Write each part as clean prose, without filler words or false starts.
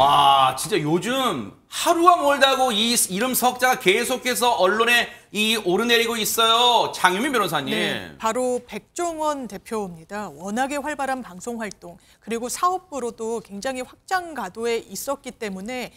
와, 진짜 요즘 하루가 멀다고 이 이름 석자가 계속해서 언론에 오르내리고 있어요. 장유민 변호사님. 네, 바로 백종원 대표입니다. 워낙에 활발한 방송 활동 그리고 사업부로도 굉장히 확장 가도에 있었기 때문에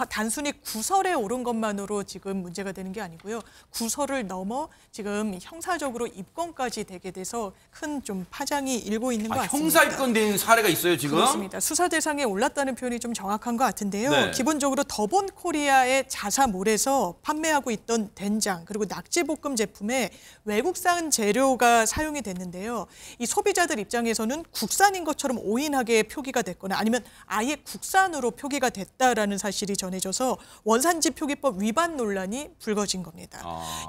단순히 구설에 오른 것만으로 지금 문제가 되는 게 아니고요. 구설을 넘어 지금 형사적으로 입건까지 되게 돼서 큰 좀 파장이 일고 있는 것 같습니다. 형사 입건된 사례가 있어요, 지금? 그렇습니다. 수사 대상에 올랐다는 표현이 좀 정확한 것 같은데요. 네. 기본적으로 더본코리아의 자사몰에서 판매하고 있던 된장 그리고 낙지볶음 제품에 외국산 재료가 사용이 됐는데요. 이 소비자들 입장에서는 국산인 것처럼 오인하게 표기가 됐거나 아니면 아예 국산으로 표기가 됐다라는 사실이 전해져서 원산지 표기법 위반 논란이 불거진 겁니다.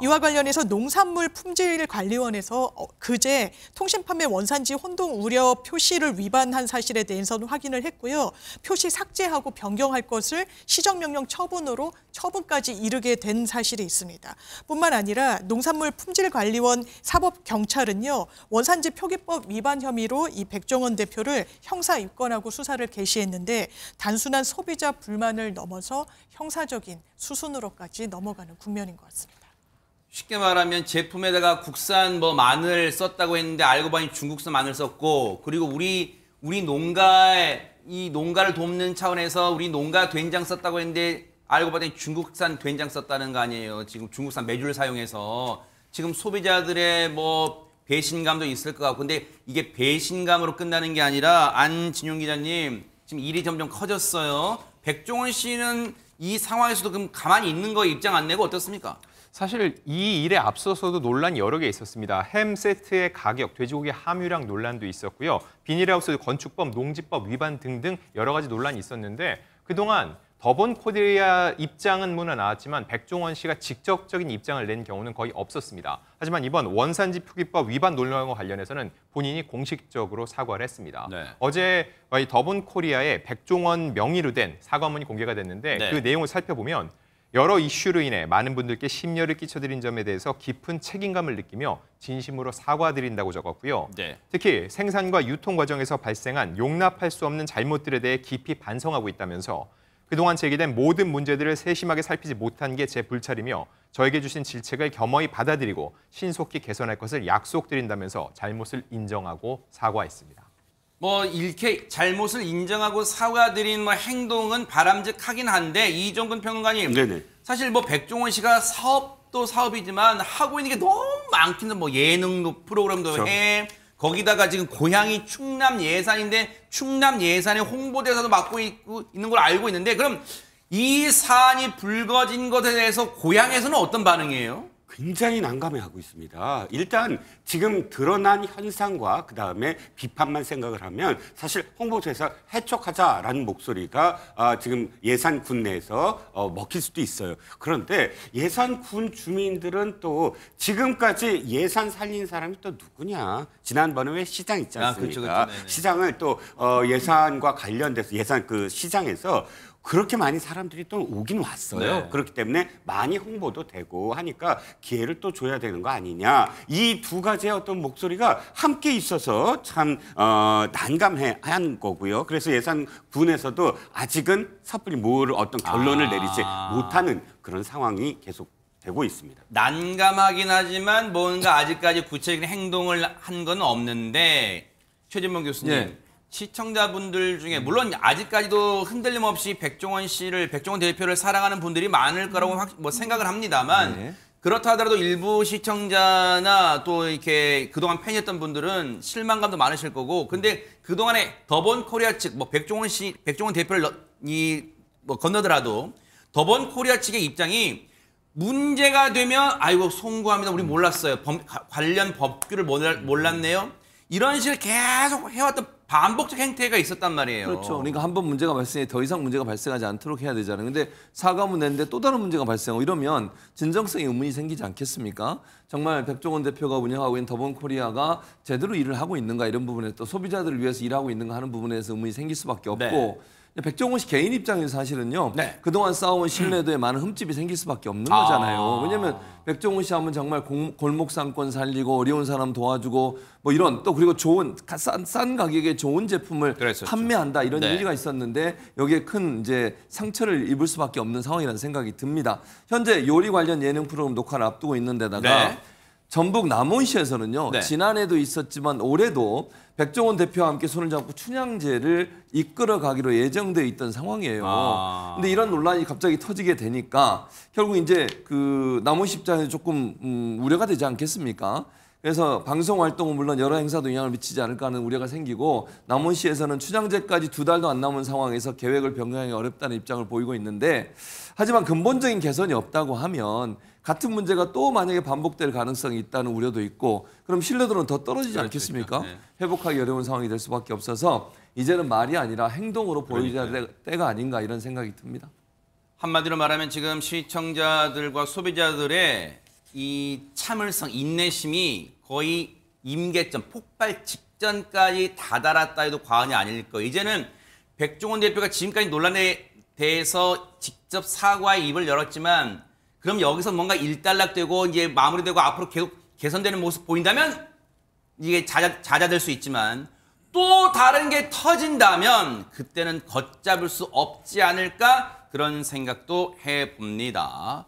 이와 관련해서 농산물품질관리원에서 그제 통신판매 원산지 혼동 우려 표시를 위반한 사실에 대해서는 확인을 했고요. 표시 삭제하고 변경할 것을 시정명령 처분으로 처분까지 이르게 된 사실이 있습니다. 뿐만 아니라 농산물품질관리원 사법경찰은요. 원산지 표기법 위반 혐의로 이 백종원 대표를 형사 입건하고 수사를 개시했는데 단순한 소비자 불만을 넘어서 형사적인 수순으로까지 넘어가는 국면인 것 같습니다. 쉽게 말하면 제품에다가 국산 마늘 썼다고 했는데 알고 보니 중국산 마늘 썼고, 그리고 우리 농가를 돕는 차원에서 우리 농가 된장 썼다고 했는데 알고 보니 중국산 된장 썼다는 거 아니에요. 지금 중국산 메주를 사용해서 지금 소비자들의 배신감도 있을 것 같고, 근데 이게 배신감으로 끝나는 게 아니라 안진용 기자님 지금 일이 점점 커졌어요. 백종원 씨는 이 상황에서도 그럼 가만히 있는 거 입장 안 내고 어떻습니까? 사실 이 일에 앞서서도 논란이 여러 개 있었습니다. 햄 세트의 가격, 돼지고기 함유량 논란도 있었고요. 비닐하우스 건축법, 농지법 위반 등등 여러 가지 논란이 있었는데 그동안 더본코리아 입장은 물론 나왔지만 백종원 씨가 직접적인 입장을 낸 경우는 거의 없었습니다. 하지만 이번 원산지 표기법 위반 논란과 관련해서는 본인이 공식적으로 사과를 했습니다. 네. 어제 더본코리아의 백종원 명의로 된 사과문이 공개가 됐는데 네. 그 내용을 살펴보면 여러 이슈로 인해 많은 분들께 심려를 끼쳐드린 점에 대해서 깊은 책임감을 느끼며 진심으로 사과드린다고 적었고요. 네. 특히 생산과 유통 과정에서 발생한 용납할 수 없는 잘못들에 대해 깊이 반성하고 있다면서 그동안 제기된 모든 문제들을 세심하게 살피지 못한 게 제 불찰이며 저에게 주신 질책을 겸허히 받아들이고 신속히 개선할 것을 약속드린다면서 잘못을 인정하고 사과했습니다. 이렇게 잘못을 인정하고 사과드린 행동은 바람직하긴 한데, 이종근 평론가님, 네네. 사실 백종원 씨가 사업도 사업이지만 하고 있는 게 너무 많기는 예능 프로그램도 그렇죠. 해. 거기다가 지금 고향이 충남 예산인데 충남 예산의 홍보대사도 맡고 있는 걸 알고 있는데, 그럼 이 사안이 불거진 것에 대해서 고향에서는 어떤 반응이에요? 굉장히 난감해하고 있습니다. 일단 지금 드러난 현상과 그다음에 비판만 생각을 하면 사실 홍보대사 해촉하자라는 목소리가 지금 예산군 내에서 먹힐 수도 있어요. 그런데 예산군 주민들은 또 지금까지 예산 살린 사람이 또 누구냐. 지난번에 왜 시장 있지 않습니까? 그렇죠. 시장을 또 예산과 관련돼서 예산 그 시장에서 그렇게 많이 사람들이 또 오긴 왔어요. 네. 그렇기 때문에 많이 홍보도 되고 하니까 기회를 또 줘야 되는 거 아니냐. 이 두 가지의 어떤 목소리가 함께 있어서 참 난감해한 거고요. 그래서 예산군에서도 아직은 섣불리 어떤 결론을 내리지 못하는 그런 상황이 계속 되고 있습니다. 난감하긴 하지만 뭔가 아직까지 구체적인 행동을 한 건 없는데, 최진봉 교수님. 네. 시청자분들 중에 물론 아직까지도 흔들림 없이 백종원 대표를 사랑하는 분들이 많을 거라고 생각을 합니다만 네. 그렇다 하더라도 일부 시청자나 또 이렇게 그동안 팬이었던 분들은 실망감도 많으실 거고, 근데 그동안에 더본코리아 측 백종원 대표를 건너더라도 더본코리아 측의 입장이 문제가 되면 아이고 송구합니다. 우리 몰랐어요. 관련 법규를 몰랐네요. 이런 식으로 계속 해왔던 반복적 행태가 있었단 말이에요. 그렇죠. 그러니까 한 번 문제가 발생해 더 이상 문제가 발생하지 않도록 해야 되잖아요. 근데 사과문 냈는데 또 다른 문제가 발생하고 이러면 진정성에 의문이 생기지 않겠습니까? 정말 백종원 대표가 운영하고 있는 더본코리아가 제대로 일을 하고 있는가, 이런 부분에 또 소비자들을 위해서 일하고 있는가 하는 부분에서 의문이 생길 수밖에 없고 네. 백종원 씨 개인 입장에서 사실은요. 네. 그동안 쌓아온 신뢰도에 많은 흠집이 생길 수밖에 없는 아. 거잖아요. 왜냐하면 백종원 씨 하면 정말 골목 상권 살리고 어려운 사람 도와주고 뭐 이런 또 그리고 좋은 싼 가격에 좋은 제품을 그랬었죠. 판매한다 이런 네. 얘기가 있었는데 여기에 큰 이제 상처를 입을 수밖에 없는 상황이라는 생각이 듭니다. 현재 요리 관련 예능 프로그램 녹화를 앞두고 있는 데다가 네. 전북 남원시에서는요. 네. 지난해도 있었지만 올해도 백종원 대표와 함께 손을 잡고 춘향제를 이끌어 가기로 예정돼 있던 상황이에요. 아. 근데 이런 논란이 갑자기 터지게 되니까 결국 이제 그 남원시 입장에서 조금 우려가 되지 않겠습니까? 그래서 방송 활동은 물론 여러 행사도 영향을 미치지 않을까 하는 우려가 생기고 남원시에서는 춘향제까지 2달도 안 남은 상황에서 계획을 변경하기 어렵다는 입장을 보이고 있는데 하지만 근본적인 개선이 없다고 하면 같은 문제가 또 만약에 반복될 가능성이 있다는 우려도 있고 그럼 신뢰도는 더 떨어지지 않겠습니까? 네. 회복하기 어려운 상황이 될 수밖에 없어서 이제는 말이 아니라 행동으로 보여야 될 때가 아닌가 이런 생각이 듭니다. 한마디로 말하면 지금 시청자들과 소비자들의 이 참을성, 인내심이 거의 임계점, 폭발 직전까지 다다랐다 해도 과언이 아닐 거예요. 이제는 백종원 대표가 지금까지 논란에 대해서 직접 사과의 입을 열었지만 그럼 여기서 뭔가 일단락되고 이제 마무리되고 앞으로 계속 개선되는 모습 보인다면 이게 잦아들 수 있지만 또 다른 게 터진다면 그때는 걷잡을 수 없지 않을까 그런 생각도 해봅니다.